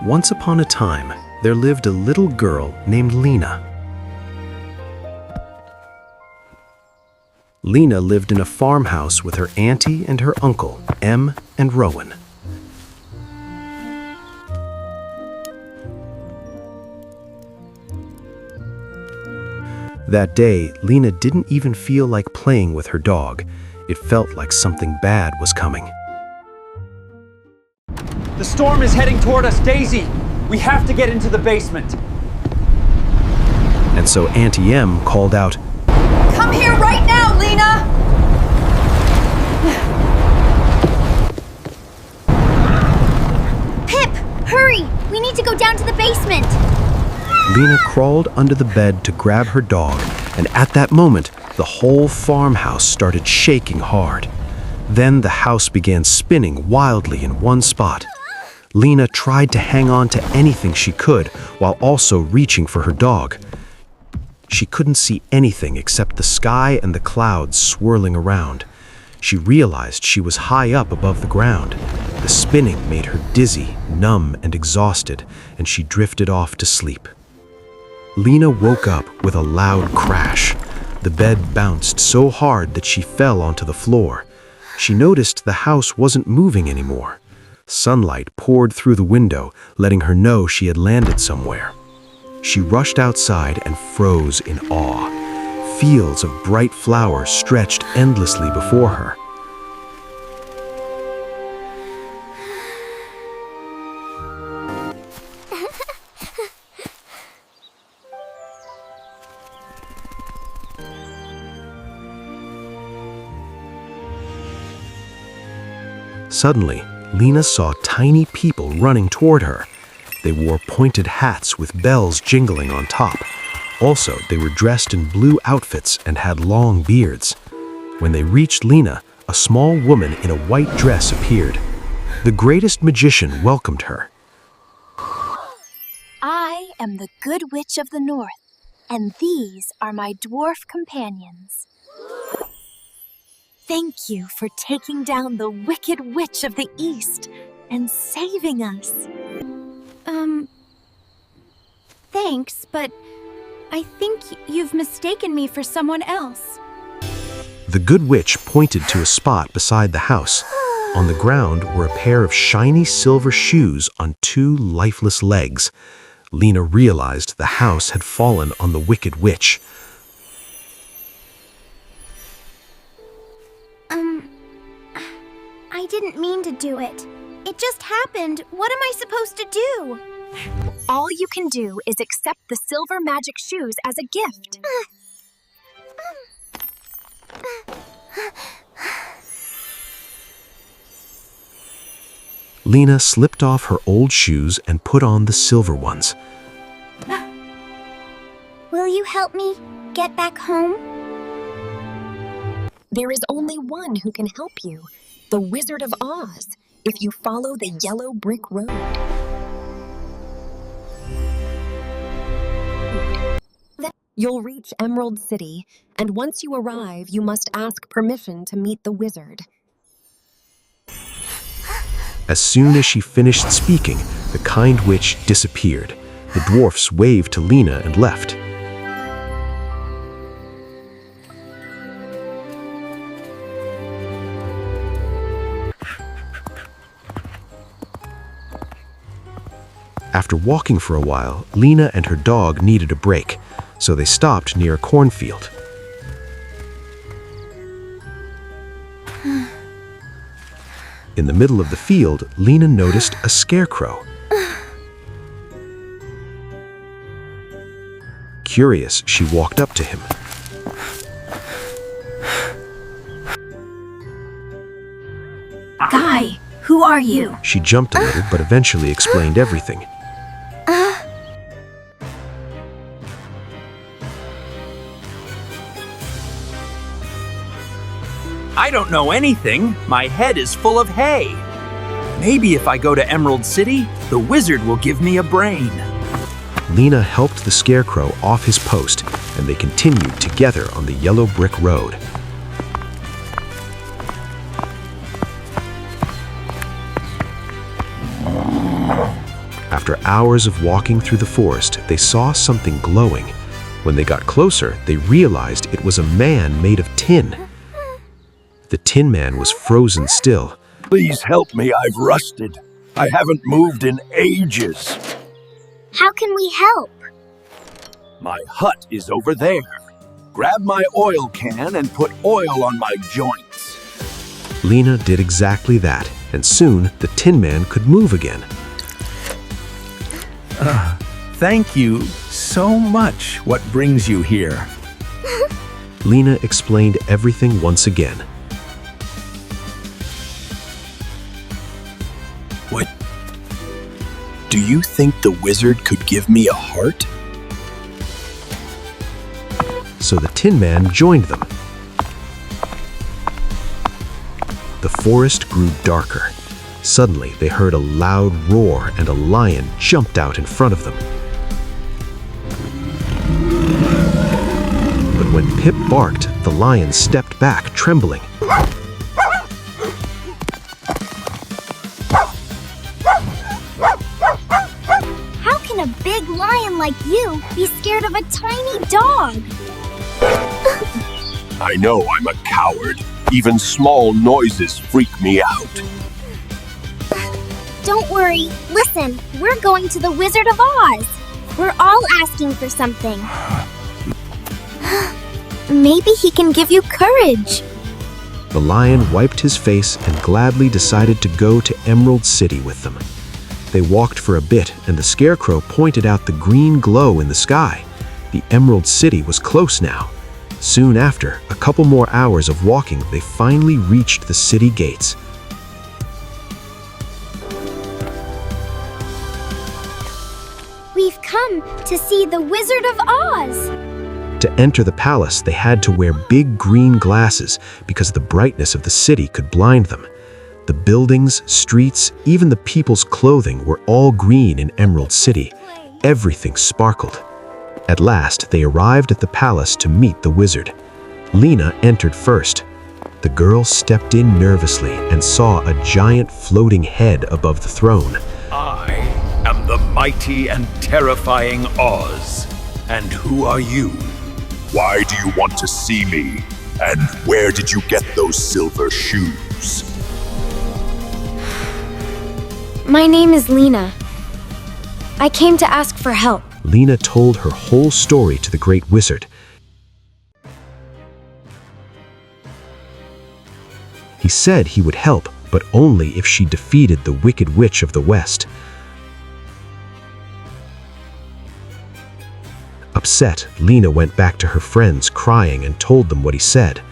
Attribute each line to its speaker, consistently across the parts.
Speaker 1: Once upon a time, there lived a little girl named Lena. Lena lived in a farmhouse with her auntie and her uncle, Em and Rowan. That day, Lena didn't even feel like playing with her dog. It felt like something bad was coming.
Speaker 2: The storm is heading toward us, Daisy! We have to get into the basement.
Speaker 1: And so Auntie Em called out,
Speaker 3: "Come here right now, Lena!"
Speaker 4: Pip, hurry! We need to go down to the basement.
Speaker 1: Lena crawled under the bed to grab her dog, and at that moment, the whole farmhouse started shaking hard. Then the house began spinning wildly in one spot. Lena tried to hang on to anything she could while also reaching for her dog. She couldn't see anything except the sky and the clouds swirling around. She realized she was high up above the ground. The spinning made her dizzy, numb, and exhausted, and she drifted off to sleep. Lena woke up with a loud crash. The bed bounced so hard that she fell onto the floor. She noticed the house wasn't moving anymore. Sunlight poured through the window, letting her know she had landed somewhere. She rushed outside and froze in awe. Fields of bright flowers stretched endlessly before her. Suddenly, Lena saw tiny people running toward her. They wore pointed hats with bells jingling on top. Also, they were dressed in blue outfits and had long beards. When they reached Lena, a small woman in a white dress appeared. The greatest magician welcomed her.
Speaker 4: I am the Good Witch of the North, and these are my dwarf companions. Thank you for taking down the Wicked Witch of the East and saving us. Thanks, but I think you've mistaken me for someone else.
Speaker 1: The Good Witch pointed to a spot beside the house. On the ground were a pair of shiny silver shoes on two lifeless legs. Lena realized the house had fallen on the Wicked Witch.
Speaker 4: I didn't mean to do it. It just happened. What am I supposed to do? All you can do is accept the silver magic shoes as a gift.
Speaker 1: Lena slipped off her old shoes and put on the silver ones.
Speaker 4: Will you help me get back home?
Speaker 5: There is only one who can help you, the Wizard of Oz, if you follow the yellow brick road. You'll reach Emerald City, and once you arrive, you must ask permission to meet the wizard.
Speaker 1: As soon as she finished speaking, the kind witch disappeared. The dwarfs waved to Lena and left. After walking for a while, Lena and her dog needed a break, so they stopped near a cornfield. In the middle of the field, Lena noticed a scarecrow. Curious, she walked up to him.
Speaker 4: Guy, who are you?
Speaker 1: She jumped a little, but eventually explained everything.
Speaker 2: I don't know anything. My head is full of hay. Maybe if I go to Emerald City, the wizard will give me a brain.
Speaker 1: Lena helped the scarecrow off his post, and they continued together on the yellow brick road. After After hours of walking through the forest, they saw something glowing. When they got closer, they realized it was a man made of tin. The Tin Man was frozen still.
Speaker 6: Please help me, I've rusted. I haven't moved in ages.
Speaker 4: How can we help?
Speaker 6: My hut is over there. Grab my oil can and put oil on my joints.
Speaker 1: Lena did exactly that, and soon the Tin Man could move again.
Speaker 2: Thank you so much. What brings you here?
Speaker 1: Lena explained everything once again.
Speaker 6: What? Do you think the wizard could give me a heart?
Speaker 1: So the Tin Man joined them. The forest grew darker. Suddenly, they heard a loud roar and a lion jumped out in front of them. But when Pip barked, the lion stepped back, trembling.
Speaker 4: How can a big lion like you be scared of a tiny dog?
Speaker 6: I know I'm a coward. Even small noises freak me out.
Speaker 4: Don't worry. Listen, we're going to the Wizard of Oz. We're all asking for something. Maybe he can give you courage.
Speaker 1: The lion wiped his face and gladly decided to go to Emerald City with them. They walked for a bit, and the Scarecrow pointed out the green glow in the sky. The Emerald City was close now. Soon after, a couple more hours of walking, they finally reached the city gates.
Speaker 4: We've come to see the Wizard of Oz.
Speaker 1: To enter the palace, they had to wear big green glasses because the brightness of the city could blind them. The buildings, streets, even the people's clothing were all green in Emerald City. Everything sparkled. At last, they arrived at the palace to meet the wizard. Lena entered first. The girl stepped in nervously and saw a giant floating head above the throne.
Speaker 6: I am the mighty and terrifying Oz. And who are you? Why do you want to see me? And where did you get those silver shoes?
Speaker 4: My name is Lena. I came to ask for help.
Speaker 1: Lena told her whole story to the great wizard. He said he would help, but only if she defeated the Wicked Witch of the West. Upset, Lena went back to her friends crying and told them what he said.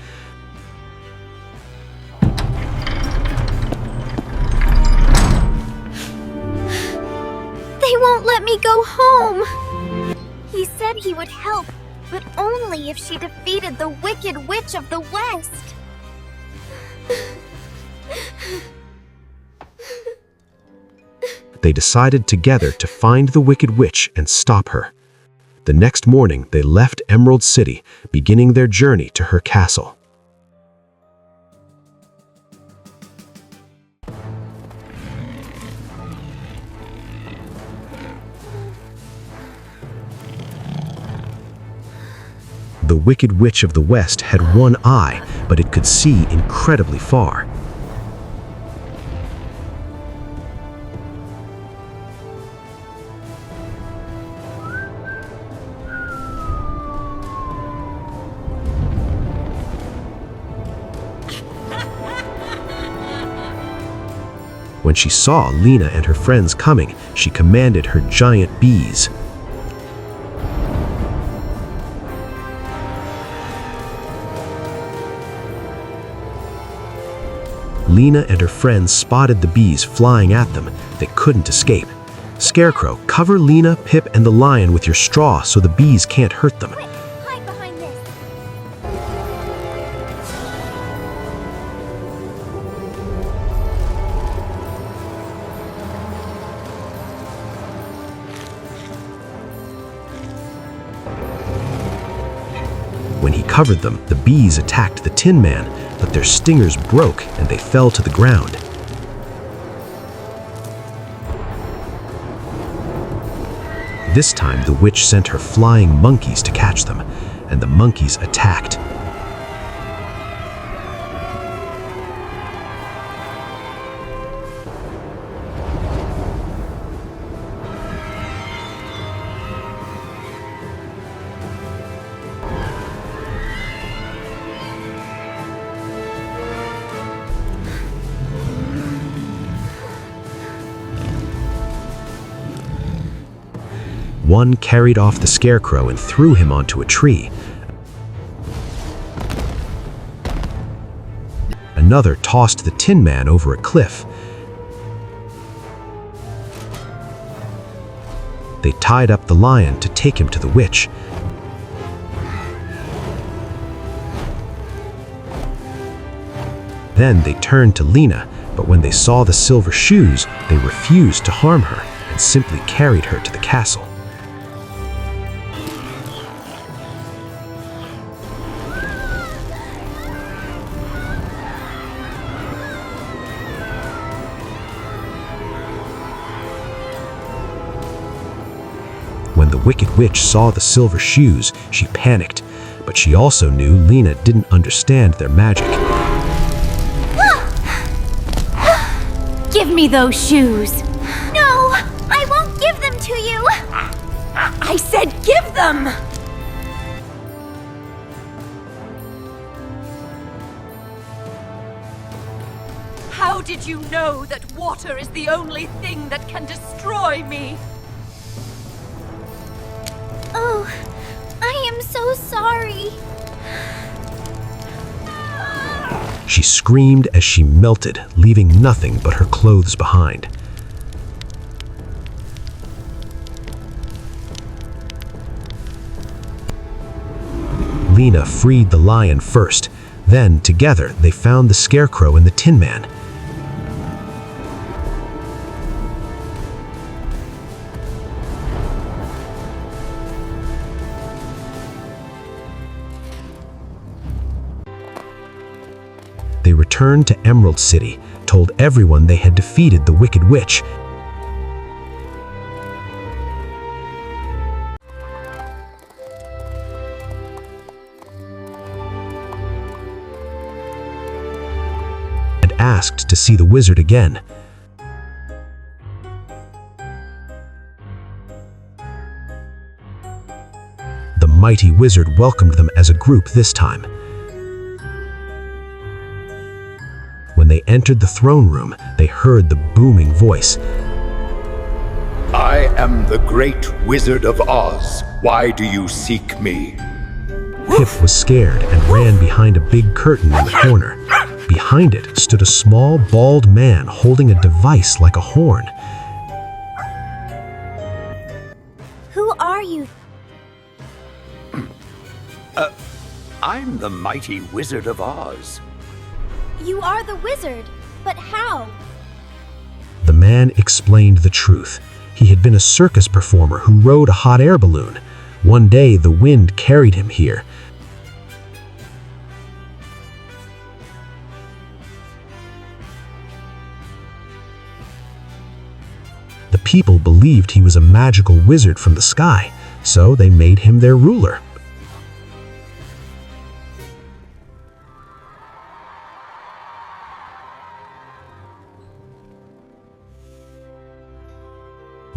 Speaker 4: They won't let me go home. He said he would help, but only if she defeated the Wicked Witch of the West.
Speaker 1: They decided together to find the Wicked Witch and stop her. The next morning, they left Emerald City, beginning their journey to her castle. The Wicked Witch of the West had one eye, but it could see incredibly far. When she saw Lena and her friends coming, she commanded her giant bees. Lena and her friends spotted the bees flying at them. They couldn't escape. Scarecrow, cover Lena, Pip, and the lion with your straw so the bees can't hurt them.
Speaker 4: Hide behind this.
Speaker 1: When he covered them, the bees attacked the Tin Man, but their stingers broke and they fell to the ground. This time, the witch sent her flying monkeys to catch them, and the monkeys attacked. One carried off the scarecrow and threw him onto a tree. Another tossed the Tin Man over a cliff. They tied up the lion to take him to the witch. Then they turned to Lena, but when they saw the silver shoes, they refused to harm her and simply carried her to the castle. When the Wicked Witch saw the silver shoes, she panicked, but she also knew Lena didn't understand their magic.
Speaker 3: Give me those shoes.
Speaker 4: No, I won't give them to you.
Speaker 3: I said give them! How did you know that water is the only thing that can destroy me?
Speaker 4: Oh, I am so sorry.
Speaker 1: She screamed as she melted, leaving nothing but her clothes behind. Lena freed the lion first. Then, together, they found the scarecrow and the Tin Man. They returned to Emerald City, told everyone they had defeated the Wicked Witch. And asked to see the wizard again. The mighty wizard welcomed them as a group this time. When they entered the throne room, they heard the booming voice.
Speaker 6: I am the great Wizard of Oz. Why do you seek me?
Speaker 1: Pip was scared and ran behind a big curtain in the corner. Behind it stood a small, bald man holding a device like a horn.
Speaker 4: Who are you?
Speaker 6: I'm the mighty Wizard of Oz.
Speaker 4: You are the wizard, but how?
Speaker 1: The man explained the truth. He had been a circus performer who rode a hot air balloon. One day, the wind carried him here. The people believed he was a magical wizard from the sky, so they made him their ruler.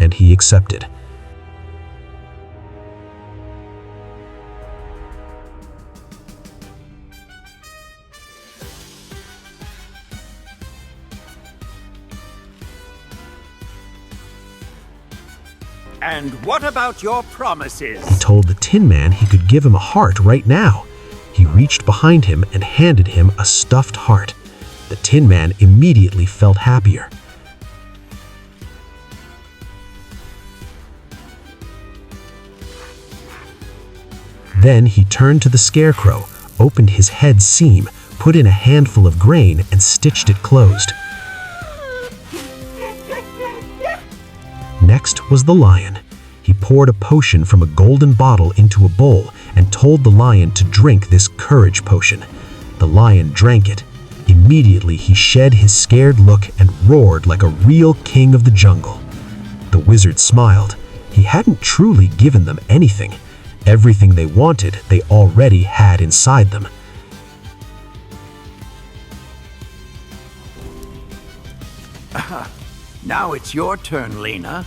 Speaker 1: And he accepted.
Speaker 2: And what about your promises?
Speaker 1: He told the Tin Man he could give him a heart right now. He reached behind him and handed him a stuffed heart. The Tin Man immediately felt happier. Then he turned to the scarecrow, opened his head seam, put in a handful of grain, and stitched it closed. Next was the lion. He poured a potion from a golden bottle into a bowl and told the lion to drink this courage potion. The lion drank it. Immediately he shed his scared look and roared like a real king of the jungle. The wizard smiled. He hadn't truly given them anything. Everything they wanted, they already had inside them.
Speaker 2: Now it's your turn, Lena.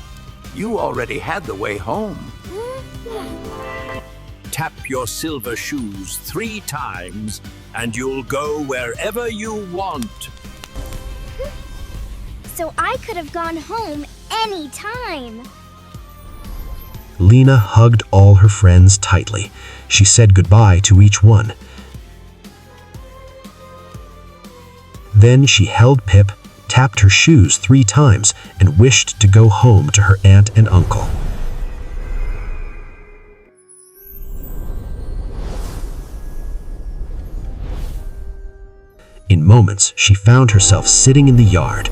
Speaker 2: You already had the way home. Tap your silver shoes 3 times, and you'll go wherever you want.
Speaker 4: So I could have gone home any time.
Speaker 1: Lena hugged all her friends tightly. She said goodbye to each one. Then she held Pip, tapped her shoes 3 times, and wished to go home to her aunt and uncle. In moments, she found herself sitting in the yard.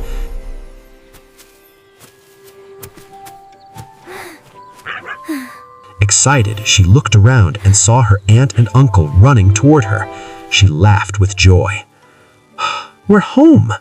Speaker 1: Excited, she looked around and saw her aunt and uncle running toward her. She laughed with joy. "We're home!"